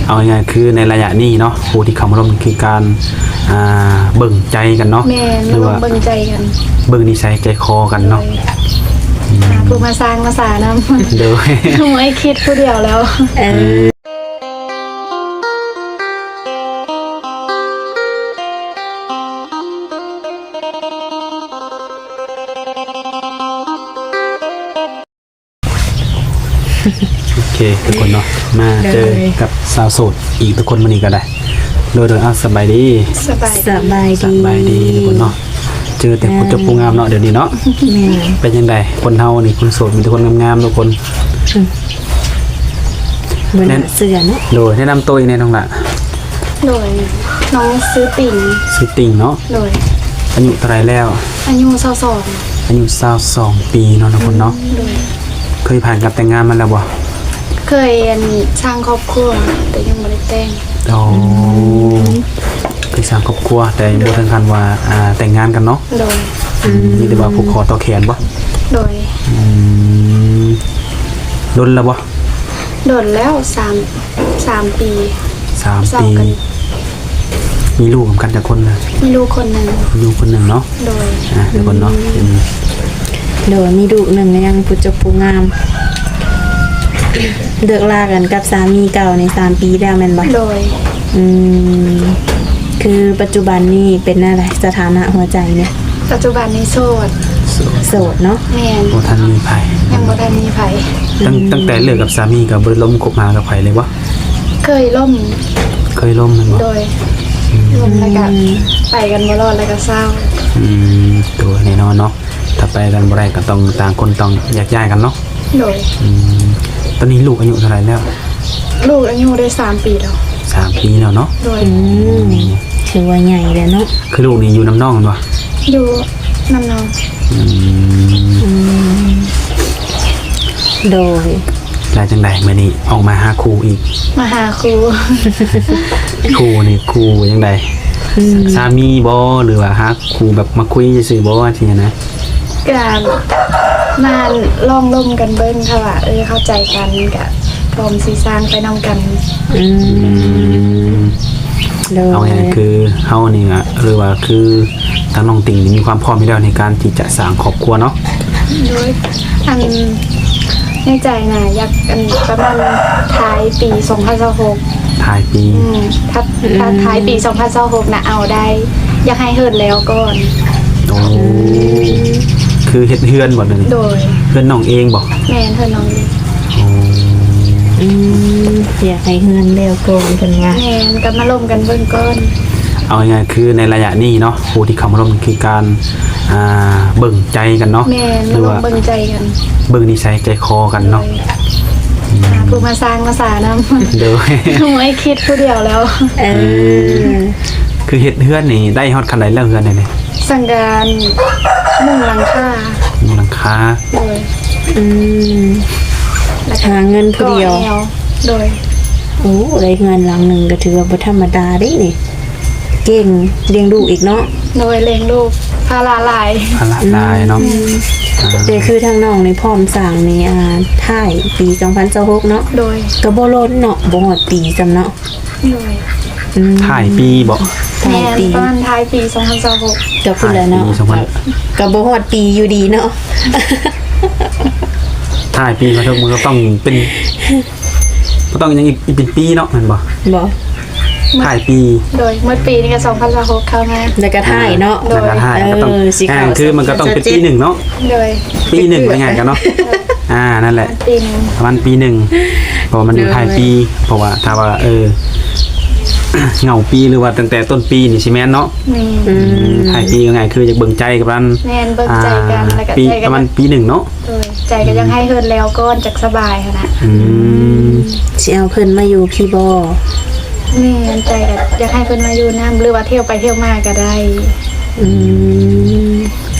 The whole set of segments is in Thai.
เอาง่ายๆคือในระยะนี้เนาะผู้ที่เข้ามาร่วมคือการเบิ่งใจกันเนาะ แม่น หรือว่า เบิ่งใจกัน เบิ่งนิสัยใจคอกันเนาะ ผู้มาสร้างมาสานำ เด้อ ไม่คิดผู้เดียวแล้วโอเคทุกคนเนาะมาเจอกับสาวโสดอีกทุกคนมื้อนี้ก็ได้โดยสบายดี สบาย สบาย ส ดี บายดีทุกคนเนาะเจอแต่คนเจะปูงามเนาะเดี๋ยวนี้เนาะ แม่ เป็นยังไงคนเฮานี่คนโสดมีแต่คนงามๆทุกคน บนเสื้อเนาะ โดยแนะนำตัวอีกในท้องละ โดยน้องซื้อติ่ง ชื่อติ่งเนาะ โดย อายุเท่าไหรแล้ว อายุ22อายุ22ปีเนาะทุกคนเนาะ โดย เคยผ่านการแต่งงานมาแล้วบ่ เคยสร้างครอบครัวแต่ยังไม่ได้แต่ง อ๋อเคยสร้างครอบครัวแต่บ่ถึงขั้นว่าแต่งงานกันเนาะ โดย มีแต่ว่าผูกคอต่อแขนบ่ โดย ดนแล้วบ่ โดนแล้ว3 ปี 3 เศร้า ปี กัน มีลูกกันจากคนนะ มีลูกคนหนึ่ง ลูกคนหนึ่งเนาะ โดย ทุกคนเนาะเป็น โดยมีดุหนึ่งยังผู้เจบผู้งามเลิกลากันกับสามีเก่าใน3 ปีแล้วแม่นบ่ โดย คือปัจจุบันนี้เป็นอะไรสถานะหัวใจเนี่ย ปัจจุบันนี้โสด โสดเนาะ แม่น บ่ทันมีไผ ยังบ่ทันมีไผ ตั้งแต่เลิกกับสามีก็บ่ได้ล้มคบหากับไผเลยบ่ เคยล่ม เคยล้มนั่นบ่ โดยล่มแล้วก็ไปกันบ่รอดแล้วก็เศร้า ตัวแน่นอนเนาะถ้าไปกันบ่ได้ก็ต้องต่างคนต้องแยกย้ายกันเนาะ โดย ตอนนี้ลูกอายุเท่าไหร่แล้ว ลูกอายุได้3 ปีแล้ว 3 ปีแล้วเนาะ โดย ถือว่าใหญ่แล้วเนาะ คือลูกนี่อยู่น้ำน้องกันบ่ อยู่น้ำน้อง โดย แล้วจังได๋มื้อนี้ออกมาหาครูอีก มาหาครู ครูนี่ครูจังได๋สามีบ่หรือว่าหาครูแบบมาคุยซื่อๆบ่ว่าสินะ การมาลองล่มกันเบิ้งค่ะว่าเข้าใจกันกับพร้อมสีสร้างไปนำกัน โดย เอาง่ายๆคือเฮานี่อะหรือว่าคือทางน้องติ่งนี่มีความพร้อมอยู่แล้วในการที่จะสร้างครอบครัวเนาะ โดยอันในใจนะอยากอันประมาณท้ายปี2026 ท้ายปี ถ้าท้ายปี2026นะเอาได้ อยากให้เฮิดแล้วก่อน โอ้คือเฮ็ดเฮือนบ่นึง โดย เฮือนน้องเองบ่ แม่นเธอน้องดี โอ้ อยากให้เฮือนเร็วโกงกันว่า แม่นกันมาล่มกันเบิ้งก่อน เอาง่ายๆคือในระยะนี้เนาะผู้ที่เข้ามาร่วมคือการเบิ่งใจกันเนาะ แม่น หรือ มาล ว่าง เบิ้งใจกัน เบิ่งนิสัยใจคอกันเนาะ ผู้มาสร้างมาสานำ เด้อ ไม่คิดผู้เดียวแล้ว คือเฮ็ดเฮือนนี่ได้ฮอดคันใดแล้วเฮือนนี่ สั่งการมุ่งหลังคา มีหลังคา โดย หาเงินผู้เดียว ก่อแนวโดย โอ้ได้เงินหลังหนึ่งก็ถือว่าบ่ธรรมดาเด้นี่เก่งเลี้ยงลูกอีกเนาะ โดยเลี้ยงลูกพาลาหลาย พละลายเนาะ แต่คือทางน้องในพร้อมสั่งนี่ท้ายปี2026เนาะ โดย ก็บ่ล้นเนาะบ่ฮอดปีจำเนาะ โดย ถ่ายปีบ่ ท้า แม่ ยปี ประมาณท้ายปี2026 ก็พูดแล้วเนาะ ถ่ายปี ก็บ่ฮอดปีอยู่ดีเนาะ ถ่ายปีมาเท่ามือก็ต้องเป็นก็ต้องยังอีกเป็นปีเนาะแม่นบ่ บ่ ถ่ายปี โดยเมื่อปีนี้ก็2026เข้ามา แล้วก็ท้ายเนาะ แล้วก็ถ่ายก็ต้อง สิ คือมันก็ต้องเป็นปีหนึ่งเนาะ โดย ปีหนึ่งเป็นไงกันเนาะนั่นแหละ ปีหนึง ประมาณปีหนึ่งเพราะว่ามันอยู่ท้ายปี เพราะว่าถ้าว่าเหงาปีหรือว่าตั้งแต่ต้นปีนี่ใช่ไหมเนาะ นี่ ท้ายปียังไงคือจะเบิ่งใจกับมัน แม่นเบิ่งใจกันแล้วก็ ปี ใจ ป กัน ระมาณปีหนึ่งเนาะ โดยใจก็ยังให้เฮิดแล้วก่อนจักสบายค่ะนะ สิเอาเพิ่นมาอยู่พี่บ่ แม่นใจก็อยากให้เพิ่นมาอยู่นำหรือว่าเที่ยวไปเที่ยวมาก็ได้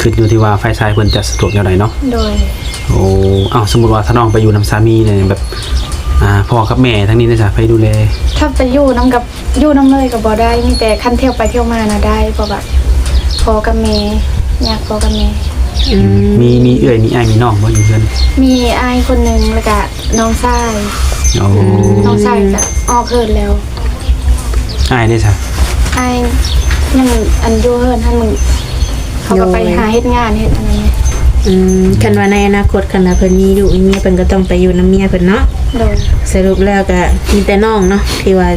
ขึ้นอยู่ที่ว่าฝ่ายชายเพิ่นจะสะดวกแนวใดเนาะ โดย โอ้สมมุติว่าถ้าน้องไปอยู่นำสามีเนี่ยแบบพ่อกับแม่ทั้งนี้นะจ๊ะไปดูแล ถ้าไปอยู่น้ำกับอยู่น้ำเลยก็บ่ได้มีแต่คันเที่ยวไปเที่ยวมานะได้เพราะแบบพอกับแม่อยากพอกับแม่ มีเอื้อยมีอ้ายมีน้องบ่อยู่เพิ่น มีอายคนหนึ่งแล้วก็น้องชาย โอ้ น้องชายก็ออกเฮินแล้ว อ้ายได้ซะ ไอ้ยังอันอยู่เฮินท่านมึงเขาก็ไปหาเฮ็ดงานเฮ็ดอะไรเนี่ย คันว่าในอนาคตคันว่าเพิ่นมีลูกมีเมียเพิ่นก็ต้องไปอยู่นำเมียเพิ่นเนาะ โดย สรุปแล้วก็มีแต่น้องเนาะที่ว่า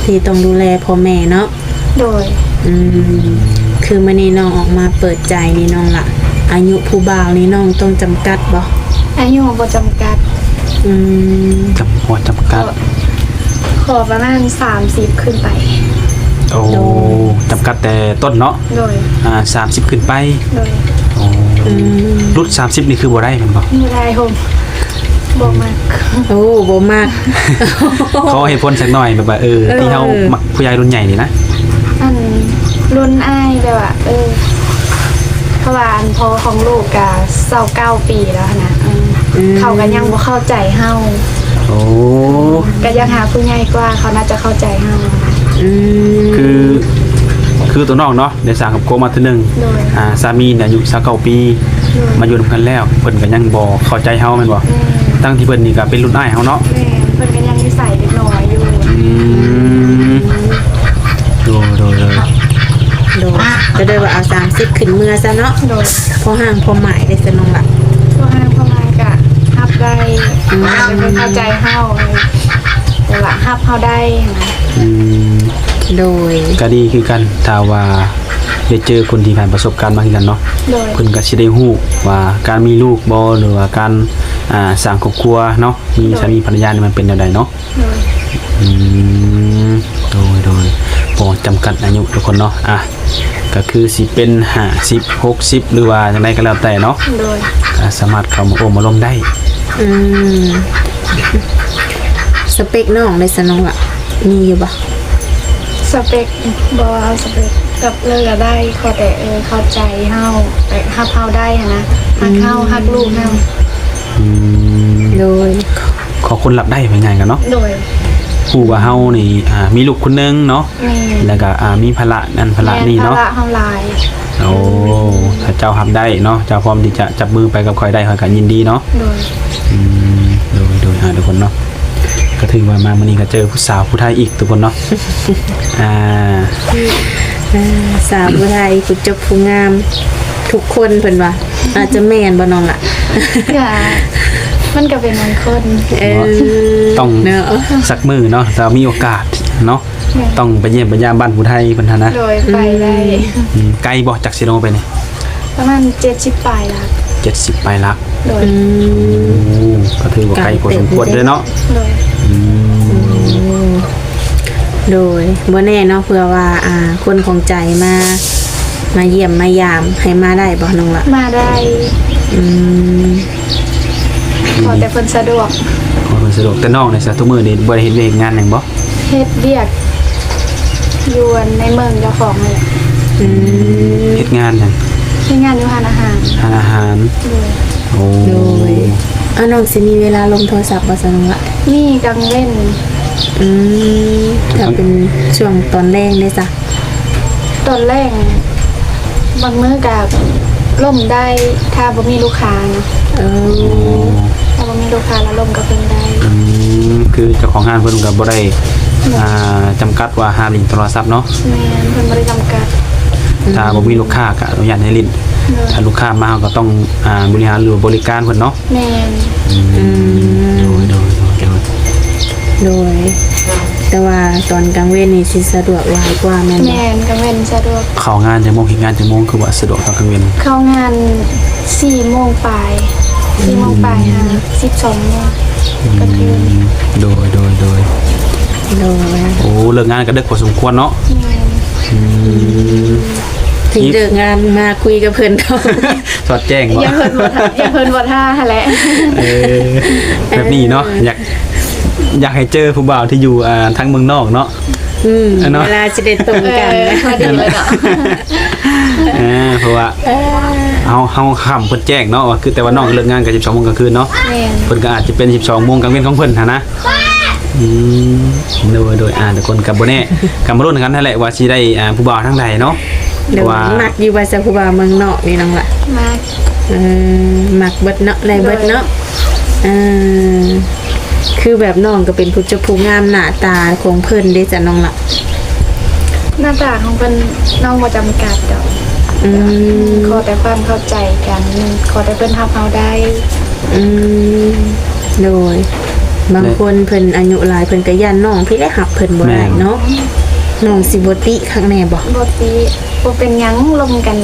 ที่ต้องดูแลพ่อแม่เนาะ โดย คือมื้อนี้น้องออกมาเปิดใจนี่น้องละอายุผู้บ่าวนี่น้องต้องจำกัดบ่ อายุบ่จำกัด จำกัด ขอประมาณ30ขึ้นไป โอ้จำกัดแต่ต้นเนาะ โดย 30ขึ้นไป โดย โอ้รุ่น30นี่คือบ่ได้แม่นบ่ ไม่ได้ผมบอกมาก โอ้บ่มาก เขาให้พ้นสักหน่อยแบบว่าที่เฮามักผู้ใหญ่รุ่นใหญ่นี่นะ อันรุ่นอ้ายแบบว่าเพราะว่าอันพอของลูกก็29ปีแล้วนะเขาก็ยังบ่เข้าใจเฮา โอ้ ก็ยังหาผู้ใหญ่กว่าเขาน่าจะเข้าใจเฮา คือตัวน้องเนาะได้สร้างกับโกมาทีนึง โดย สามีเนี่ยอายุ29ปีมาอยู่นำกันแล้วเพิ่นก็ยังบ่เข้าใจเฮาแม่นบ่ตั้งที่เพิ่นนี่ก็เป็นรุ่นอ้ายเฮาเนาะ แม่เพิ่นก็ยังนิสัยเด็กน้อยอยู่ โดย โดก็เลยว่าเอา30ขึ้นเมื่อซะเนาะ โดย พอห่างพอหมายได้ซะน้องละ พวกห้างพ่อมาก็ฮับได้ไม่เข้าใจเฮาแต่ว่าฮับเฮาได้นะ โดย ก็ดีคือกันถ้าว่าได้เจอคนที่ผ่านประสบการณ์มาคือกันเนาะ โดย เพิ่นก็สิได้ฮู้ว่าการมีลูกบ่หรือว่าการสร้างครอบครัวเนาะมีสามีภรรยานี่มันเป็นจังไดเนาะ โดย โดยบ่จำกัดอายุทุกคนเนาะก็คือสิเป็น50 60หรือว่าจังไดก็แล้วแต่เนาะ โดย ก็สามารถเข้ามาโอ้มาลมได้ สเปคน้องได้ซะน้องละมีอยู่บ่ สเปคบ่เอาสเปคกับเลิกก็ได้ขอแต่เข้าใจเฮาแต่ฮับเฮาได้นะฮักเฮาฮักลูกเฮา โดย ขอคนรับได้เป็นไงกันเนาะ โดย ผู้ว่าเฮานี่มีลูกคนนึงเนาะ นี่ แล้วก็มีภาระนั่นภาระนี่เนาะ ภาระเฮาหลาย โอ้ถ้าเจ้ารับได้เนาะเจ้าพร้อมที่จะจับมือไปกับข่อยได้ข่อยก็ยินดีเนาะ โดย โดยทุกคนเนาะก็ถือว่ามามื้อนี้ก็เจอผู้สาวผู้ไทยอีกทุกคนเนาะ สาวผู้ไทยผู้จบผู้งามทุกคนเพิ่นว่าอาจจะแม่นบ่น้องล่ะ ก็มันก็เป็นบางคน ต้อง เนาะ สักมือเนาะถ้ามีโอกาสเนาะต้องไปเยี่ยมไปยามบ้านผู้ไทยเพิ่นหั่นนะ โดยไปได้ ไกลบ่จากซิโนไปนี่ ประมาณ70ปลายละ 70ไปลัก โดย ก็ถือว่าไกลพอสมควรเลยเนาะ โดย โดยบ่แน่เนาะเผื่อว่าคนของใจมาเยี่ยมมายามให้มาได้บ่น้องล่ะ มาได้ขอแต่เพิ่นสะดวก ขอเพิ่นสะดวกแต่น้องในซะทุกมื้อนี่บ่ได้เฮ็ดเวียกงานหยังบ่ เฮ็ดเวียกอยู่ในเมืองเจ้าของนั่นแหละ เฮ็ดงานหยัง เฮ็ดงานอยู่ร้านอาหาร ทานอาหาร โดย โอ้ โดยน้องสิมีเวลาลงโทรศัพท์บ่ซะน้องล่ะ นี่กังเว้น ถ้าเป็นช่วงตอนแรกได้จ้ะ ตอนแรกบางมื้อก็ล่มได้ถ้าบ่มีลูกค้านะถ้าบ่มีลูกค้าแล้วล่มก็เพิ่นได้ คือเจ้าของงานเพิ่นก็บ่ได้จำกัดว่าห้ามเล่นโทรศัพท์เนาะ แม่นเพิ่นบ่ได้จำกัด ถ้าบ่มีลูกค้าก็อนุญาตให้เล่นถ้าลูกค้ามาเราก็ต้องบริหารหรือบริการเพิ่นเนาะ แม่น โดย โดยแต่ว่าตอนกลางเว้นนี่สิสะดวกหลายกว่าแม่นบ่ แม่นกังเว้นสะดวก เข้างานจังโมงเฮ็ดงานจังโมงคือว่าสะดวกตอนกลางวัน เข้างาน4 โมงปลาย4 โมงปลายหา12 โมงก็คือ โดย โดย โอ้เลิกงานก็ดึกพอสมควรเนาะ แม่น ถึงเลิกงานมาคุยกับเพิ่นเขา สอดแจ้งบ่ อย่าเพิ่นบ่ท่าหั่นแหละ แบบนี้เนาะอยากให้เจอผู้บ่าวที่อยู่ทั้งเมืองนอกเนาะ เนาะ เวลาจะได้ตรงกันนะ พอดีเลยเนาะ เพราะว่าเฮาค่ำเพิ่นแจ้งเนาะว่าคือแต่ว่าน้องเลิกงานก็12 โมงกลางคืนเนาะ แม่น เพิ่นก็อาจจะเป็น12 โมงกลางวันของเพิ่นหั่นนะโดยทุกคนก็บ่แน่ก็มาลุ้นกันนั่นแหละว่าสิได้ผู้บ่าวทางใดเนาะ เดี๋ยวมักอยู่ว่าจะผู้บ่าวเมืองนอกนี่น้องล่ะ มาก มักเบิดเนาะได้เบิดเนาะ คือแบบน้องก็เป็นผู้เจ้าผู้งามหน้าตาของเพิ่นเด้จ้ะน้องละ หน้าตาของเพิ่นน้องบ่จำกัดดอก อืม ขอแต่ความเข้าใจกันขอแต่เพิ่นรับเอาได้ อืมโดยบางคนเพิ่นอายุหลายเพิ่นก็ย่านน้องพี่ได้หับเพิ่นบ่ได้เนาะน้องสิบ่ติข้างแน่บ่ บ่ติบ่เป็นหยังลมกัน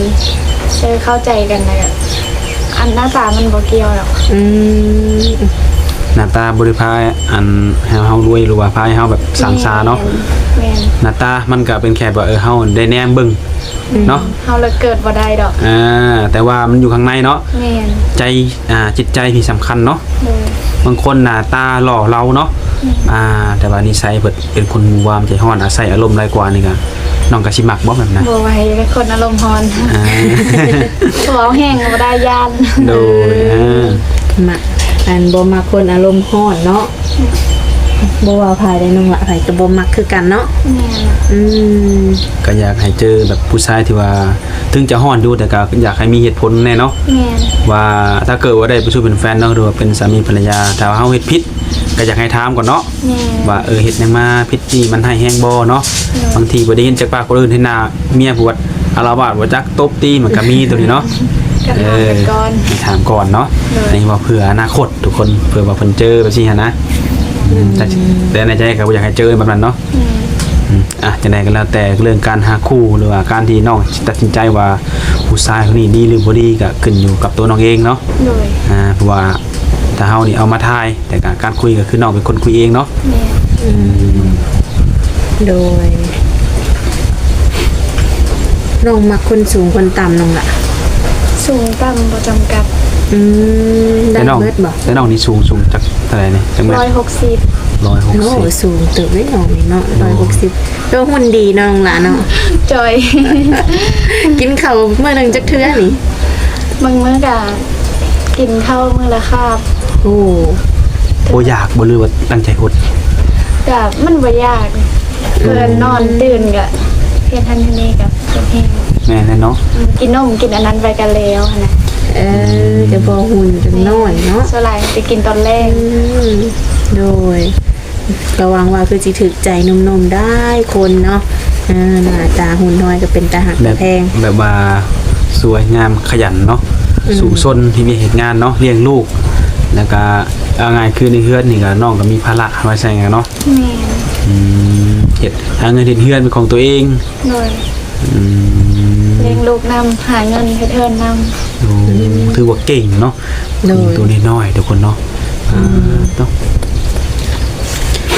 เข้าใจกันแล้วก็อันหน้าตามันบ่เกี่ยวหรอก อืม หน้าตาบ่ได้พาอันให้เฮารวยหรือว่าพาให้เฮาแบบสร้างสาเนาะ แม่น หน้าตามันก็เป็นแค่ว่าเฮาได้แนมเบิ่งเนาะ เฮาละเกิดบ่ได้ดอก แต่ว่ามันอยู่ข้างในเนาะ แม่น ใจจิตใจที่สำคัญเนาะ เลย บางคนหน้าตาหล่อเราเนาะแต่ว่านิสัยเพิ่นเป็นคนวามใจร้อนอาศัยอารมณ์หลายกว่านี่ก็น้องก็สิมักบ่แบบนั้น บ่ไหวเป็นคนอารมณ์ร้อน อ่า ตัวเอาแห้งบ่ได้ย่าน โดย มาอันบ่มักคนอารมณ์ร้อนเนาะบ่ว่าภายได้น้องละไผก็บ่มักคือกันเนาะ แม่น อืม ก็อยากให้เจอแบบผู้ชายที่ว่าถึงจะร้อนอยู่แต่ก็อยากให้มีเหตุผลแน่เนาะ แม่น ว่าถ้าเกิดว่าได้ไปสู่เป็นแฟนเนาะหรือว่าเป็นสามีภรรยาถ้าว่าเฮาเฮ็ดผิดก็อยากให้ถามก่อนเนาะ แม่น ว่าเฮ็ดหยังมาผิดนี่มันให้แฮงบ่เนาะบางทีบ่ได้ยินจากปากคนอื่นให้หน้าเมียปวดอาละวาดบ่จักตบตีมันก็มีตัวนี้เนาะ ก็ถามกันก่อน ให้ถามก่อนเนาะ เลย อันนี้ว่าเผื่ออนาคตทุกคนเผื่อว่าเพิ่นเจอแบบนี้หันนะแต่ในใจก็บ่อยากให้เจอแบบนั้นเนาะ แม่น จังไดก็แล้วแต่เรื่องการหาคู่หรือว่าการที่น้องตัดสินใจว่าผู้ชายคนนี้ดีหรือบ่ดีก็ขึ้นอยู่กับตัวน้องเองเนาะ เลย เพราะว่าถ้าเฮานี่เอามาทายแต่การคุยก็คือน้องเป็นคนคุยเองเนาะ แม่น โดยน้องมักคนสูงคนต่ำน้องละ สูงต่ำบ่จำกัด ได้ แต่น้อง เบิดบ่ แต่น้องนี่สูงจักเท่าไหร่นี่จังแม่น 160 โอ้ 160 สูงตึกได้น้องนี่เนาะ160ตัวหุ่นดีน้องละเนาะ จอย กินข้าวมื้อหนึงจักเทื่อนี่ บางมื้อก็กินข้าวมื้อละคาบ โอ้ บ่อยากบ่หรือว่าตั้งใจอด ก็มันบ่ยากเพิ่นนอนตื่นก็เฮ็ดทันทีนี้ก็เฮ็ด แม่นแน่เนาะ กินนมกินอันนั้นไปกันแล้วหั่นน่ะ จะบ่หุ่นจังน้อยเนาะ ส่วนหลายไปกินตอนแรก โดยระวังว่าคือสิถึกใจหนุ่มๆได้คนเนาะหน้าตาหุ่นน้อยก็เป็นตาหัก แบบ แพง แบบว่าสวยงามขยันเนาะสู่ซนที่มีเหตุงานเนาะเลี้ยงลูกแล้วก็เอาง่ายคือในเฮือนนี่ก็น้องก็มีภาระไว้ใช้งานเนาะ แม่น เฮ็ดหาเงินเฮ็ดเฮือนเป็นของตัวเอง โดย อืม เลี้ยงลูกนำหาเงินให้เทินนำ โอ้ถือว่าเก่งเนาะตัวน้อยๆทุกคนเนาะต้อง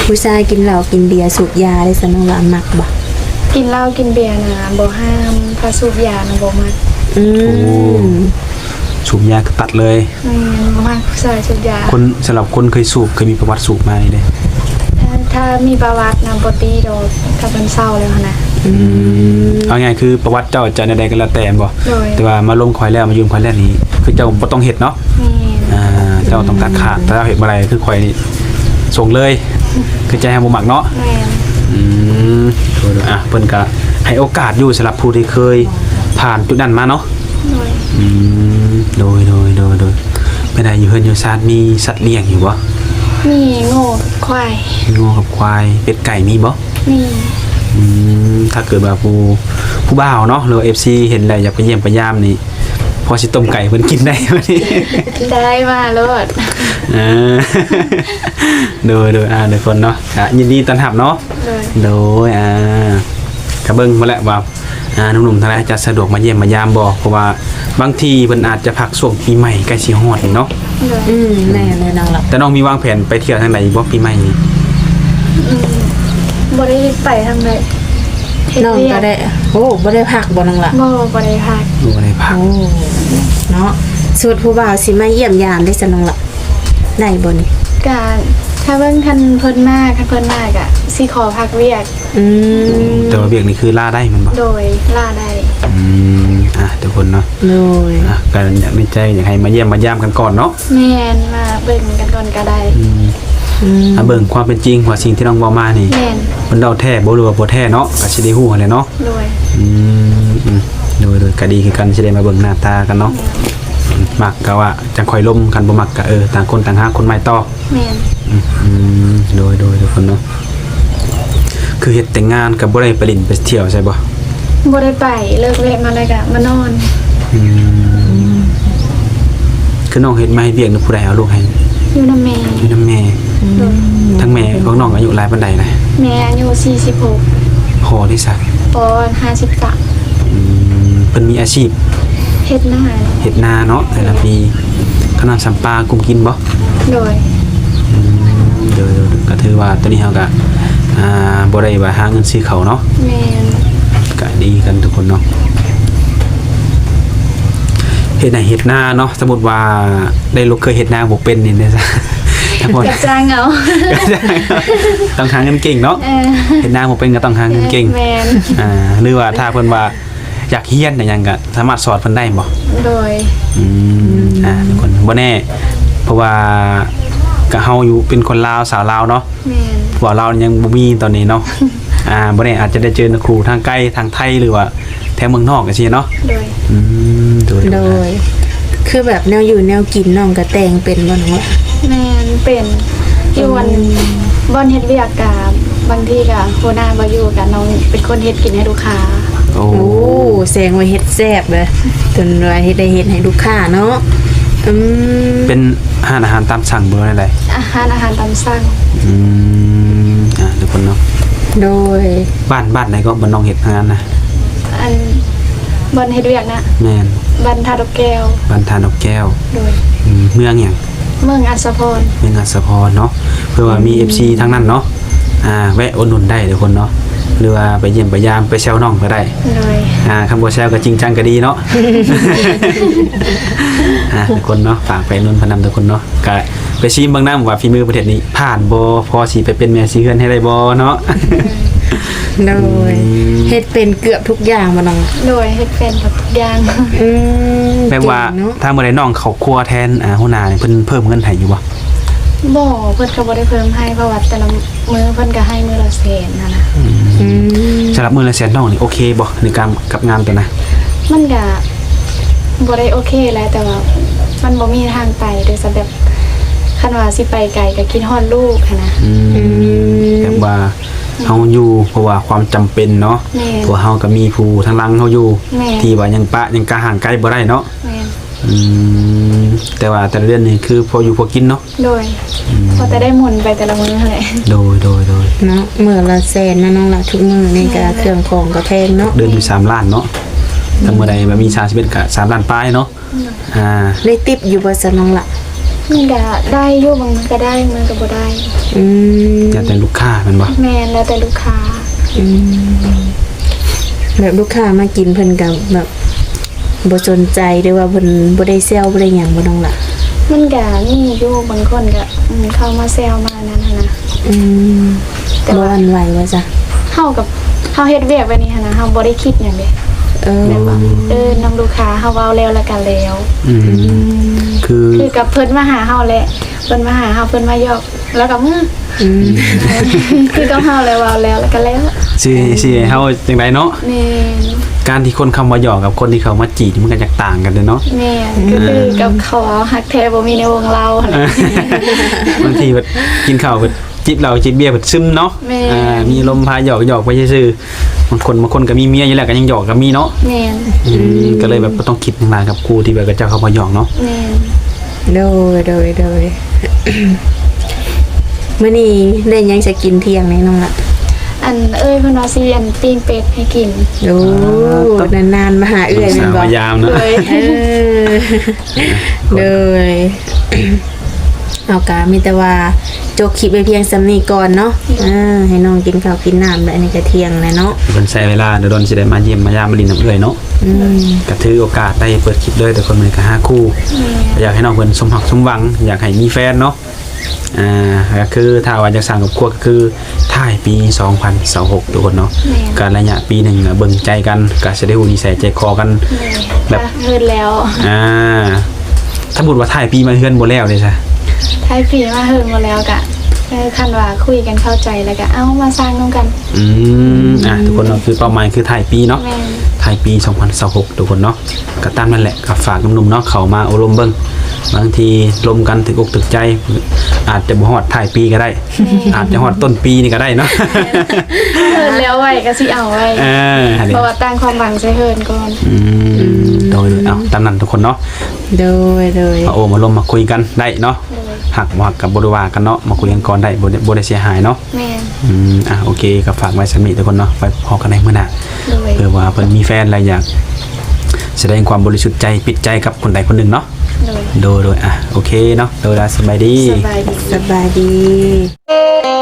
ผู้ชายกินเหล้ากินเบียร์สูบยาได้สนองละมักบ่ กินเหล้ากินเบียร์นะบ่ห้ามพาสูบยานะบ่มัก สูบยาก็ตัดเลย แม่นบ่มักผู้ชายสูบยา คนสำหรับคนเคยสูบเคยมีประวัติสูบมานี่เด้ ถ้ามีประวัตินำบ่ตีดอกกับมันเศร้าแล้วหั่นน่ะ เอาง่ายคือประวัติเจ้าจะใดๆก็แล้วแต่บ่ โดย แต่ว่ามาลงคอยแล้วมายืมคอยแล้วนี่คือเจ้าบ่ต้องเฮ็ดเนาะ แม่น เจ้าต้องตัดขาดถ้าเฮ็ดบ่ได้คือคอยนี่ส่งเลย คือใจให้บ่มักเนาะ แม่น โดยเพิ่นก็ให้โอกาสอยู่สำหรับผู้ที่เคยผ่านจุดนั้นมาเนาะ โดย โดยไม่ได้อยู่เฮือนอยู่ซานมีสัตว์เลี้ยงอยู่บ่ มีโง่ควาย งูกับควายเป็ดไก่มีบ่ มี ถ้าเกิดว่าผู้บ่าวเนาะหรือว่า FC เห็นแล้วอยากไปเยี่ยมไปยามนี่พอสิต้มไก่เพิ่นกินได้บ่นี่ ได้มาโลด โดยทุกคนเนาะยินดีต้อนรับเนาะ โดย โดยกระเบิ้งมาแล้วว่าหนุ่มๆทั้งหลายจะสะดวกมาเยี่ยมมายามบ่เพราะว่าบางทีเพิ่นอาจจะพักช่วงปีใหม่ใกล้สิฮอดนี่เนาะ โดย แน่เลยน้องละ แต่น้องมีวางแผนไปเที่ยวทางไหนบ่ปีใหม่นี่ บ่ได้ไปทางใดเฮ็ด น้อง เวีย ก็ได้โอ้บ่ได้พักบ่น้องละ บ่ได้พัก บ่ได้พัก โอ้เนาะสูตรผู้บ่าวสิมาเยี่ยมยามได้สนองละได้บ่นี่ ก็ถ้าเบิ่งคันเพิ่นมาคันเพิ่นมาก็สิขอพักเวียก แต่ว่าเบียกนี่คือล่าได้มันบ่ โดยล่าได้ ทุกคนเนาะ โดย ก็อยากในใจอยากให้มาเยี่ยมมายามกันก่อนเนาะ แม่นมาเบิ่งกันก่อนก็ได้ เบิ่งความเป็นจริงว่าสิ่งที่น้องเว้ามานี่ แม่น มันเดาแท้บ่หรือว่าบ่แท้เนาะก็สิได้ฮู้หั่นแหละเนาะ โดย โดยก็ดีคือกันสิได้มาเบิ่งหน้าตากันเนาะ มักก็ว่าจังค่อยล้มกันบ่มักก็ต่างคนต่างหาคนใหม่ต่อ แม่น โดยทุกคนเนาะคือเฮ็ดแต่งงานกับบ่ได้ไปเล่นไปเที่ยวใช่บ่ บ่ได้ไปเลิกเล่นมาเลยก็มานอน คือน้องเฮ็ดมาให้เวียกนึกผู้ใดเอาลูกให้ อยู่นำแม่ อยู่นำแม่ โดย ทั้งแม่ของน้องอายุหลายปานใดนะ แม่อายุ46 พอที่ซะ ปอน53 เพิ่นมีอาชีพ เฮ็ดนา เฮ็ดนาเนาะแต่ละปีขนาดสำปลากุมกินบ่ โดย เดี๋ยวก็ถือว่าตอนนี้เฮาก็บ่ได้ว่าหาเงินซื้อข้าวเนาะ แม่น ก็ดีกันทุกคนเนาะเฮ็ดเฮ็ดนาเนาะสมมุติว่าได้ลูกเคยเฮ็ดนาบ่เป็นนี่ได้ซะทั้งหมด กระจ้างเอา ต้องหาเงินเก่งเนาะเฮ็ดนาบ่เป็นก็ต้องหาเงินเก่ง แม่น หรือว่าถ้าเพิ่นว่าอยากเรียนหยังก็สามารถสอนเพิ่นได้บ่ โดย ทุกคนบ่แน่เพราะว่าก็เฮาอยู่เป็นคนลาวสาวลาวเนาะ แม่น ว่าเรายังบ่มีตอนนี้เนาะ บ่แน่อาจจะได้เจอครูทางใกล้ทางไทยหรือว่าแถวเมืองนอกจังซี่เนาะ โดย โดย คือแบบแนวอยู่แนวกินน้องก็แต่งเป็นบ่น้องละ แม่นเป็นอยู่วันบ่อนเฮ็ดเวียกกับบางทีก็โคหน้าบ่อยู่กับน้องเป็นคนเฮ็ดกินให้ลูกค้า โอ้ โอ้แสดงว่าเฮ็ดแซ่บเลยจนว่าเฮ็ดได้เฮ็ดให้ลูกค้าเนาะเป็นร้านอาหารตามสั่งบ่ได้ อาหารตามสั่ง ทุกคนเนาะ โดย บ้านไหนก็บ่น้องเฮ็ดงานนะ อันบ่อนเฮ็ดเวียกนะ แม่น บ้านท่าดอกแก้ว บ้านทานนกแก้ว โดย เมืองหยัง เมืองอัศพร เมืองอัสสะพรเนาะเพื่อว่ามี FC ทางนั้นเนาะแวะอุดหนุนได้ทุกคนเนาะหรือว่าไปเยี่ยมไปยามไปแซวน้องก็ได้ โดย คำบ่แซวก็จริงจังก็ดีเนาะ ทุกคนเนาะฝากไปนุ่นพนำทุกคนเนาะก็ไปชิมเบิ่งนำว่าฝีมือประเทศนี้ผ่านบ่พอสิไปเป็นแม่สิเฮือนให้ได้บ่เนาะ โดยเฮ็ดเป็นเกือบทุกอย่างบ่น้อง โดยเฮ็ดเป็นทุกอย่าง แบบว่า เก่งเนาะ ถ้าเมื่อใดน้องเขาครัวแทนหัวหน้านี่เพิ่นเพิ่มเงินให้อยู่บ่ บ่เพิ่นก็บ่ได้เพิ่มให้เพราะว่าแต่ละมื้อเพิ่นก็ให้มื้อละแสนนะ สำหรับมื้อละแสนน้องนี่โอเคบ่ในการกับงานตัวนะ มันก็บ่ได้โอเคแล้วแต่ว่ามันบ่มีทางไปโดยสำแบบคันว่าสิไปไกลก็คิดฮอดลูกหันนะ แบบว่าเฮาอยู่เพราะว่าความจำเป็นเนาะ แม่น เพราะเฮาก็มีผู้ทางหลังเฮาอยู่ แม่น ที่ว่ายังปะยังกะห่างไกลบ่ได้เนาะ แม่น แต่ว่าแต่ละเดือนนี่คือพออยู่พอกินเนาะ โดยพอแต่ได้หมุนไปแต่ละมื้อนั่นแหละ โดย เนาะมื้อละแสนนะน้องละทุกมื้อนี่ก็เครื่องของก็แพงเนาะ เดือนอยู่3ล้านเนาะถ้าเมื่อใดแบบมี31ก็3ล้านปลายเนาะได้ติปอยู่บ่ซะน้องละ มันก็ได้อยู่บางมื้อก็ได้มื้อก็บ่ได้ แล้วแต่ลูกค้าแม่นบ่ แม่นแล้วแต่ลูกค้า แบบลูกค้ามากินเพิ่นก็แบบบ่สนใจหรือว่าเพิ่นบ่ได้แซวบ่ได้หยังบ่น้องละ มันก็มีอยู่บางคนก็เข้ามาแซวมานั่นน่ะนะ แต่ บ่ ว่า หวั่นไหวว่าจ้ะ เฮาเฮ็ดเวียกแบบนี้หันนะเฮาบ่ได้คิดหยังเด้ แบบว่านํลูกค้าเฮาเว้าแล้วแล้วก็แล้ว คือ คือกับเพิ่นมาหาเฮาแหละเพิ่นมาหาเฮาเพิ่นมาหยอกแล้วก็คือกับเฮาแล้วเว้าแล้วแล้วก็แล้ว สิเฮาจังไดเนาะ แม่น การที่คนเข้ามาหยอกกับคนที่เขามาจีบมันก็จะต่างกันเด้อเนาะ แม่นก็คือกับเขาฮักแท้บ่มีในวงเราหั่นน่ะ บางทีแบบกินข้าวแบบจิบเหล้าจิบเบียร์แบบซึมเนาะ แม่ มีลมพาหยอกไปซื่อๆบางคนก็มีเมียอยู่แล้วก็ยังหยอกก็มีเนาะ แม่น ก็เลยแบบบ่ต้องคิดนานกับครูที่แบบกับเจ้าเขามาหยอกเนาะ แม่น โดย มื้อนี้ได้หยังจะกินเที่ยงนี่น้องละ อันเพิ่นว่าสิอันปิ้งเป็ดให้กิน โอ้นานๆมาหาเอื้อยแม่นบ่ พยายามเนาะ เลย เลย เอากะมีแต่ว่าจบคลิปไปเพียงสำนี้ก่อนเนาะให้น้องกินข้าวกินน้ำแล้วนี่ก็เที่ยงแล้วเนาะ เพิ่นใช้เวลาเดี๋ยวโดนสิได้มาเยี่ยมมายามมาลินน้ำเอื้อยเนาะก็ถือโอกาสได้เปิดคลิปเลยแต่คนมันก็5คู่อยากให้น้องเพิ่นสมหวังสมหวังอยากให้มีแฟนเนาะก็คือถ้าว่าอยากสร้างครอบครัวก็คือท้ายปี2026ทุกคนเนาะการระยะปีหนึงเบิ่งใจกันก็สิได้ฮู้นิสัยใจคอกัน แบบเฮิดแล้ว ถ้าบุญว่าถ่ายปีมาเฮือนบ่แล้วเลยซะ ท้ายปีมาเฮิดหมดแล้วก็คันว่าคุยกันเข้าใจแล้วก็เอ้ามาสร้างนำกัน ทุกคนเนาะคือเป้าหมายคือถ่ายปีเนาะ แม่น ถ ท้ายปี2026ทุกคนเนาะก็ตามนั่นแหละก็ฝากหนุ่มๆเนาะเข้ามาอบรมเบิ่งบางทีลมกันถึกอกถึกใจอาจจะบ่ฮอดท้ายปีก็ได้อาจจะฮอดต้นปีนี่ก็ได้เนาะ เฮินแล้วไว้ก็สิเอาไว้ เพราะว่าตั้งความหวังใช้เฮินก่อน โดยเอาตามนั้นทุกคนเนาะ โดย มาโอ้มาลมมาคุยกันได้เนาะหักบ่หักกับบริวากันเนาะมาคุยกันก่อนได้บ่ได้เสียหายเนาะ แม่น โอเคก็ฝากไว้สำหรับทุกคนเนาะไปพอกันในมื้อหน้า โดย เพื่อว่าเพิ่นมีแฟนอะไรอยากแสดงความบริสุทธิ์ใจปิดใจกับคนใดคนหนึ่งเนาะ โดย โดยโอเคเนาะโดยสบายดี สบายดี สบายดี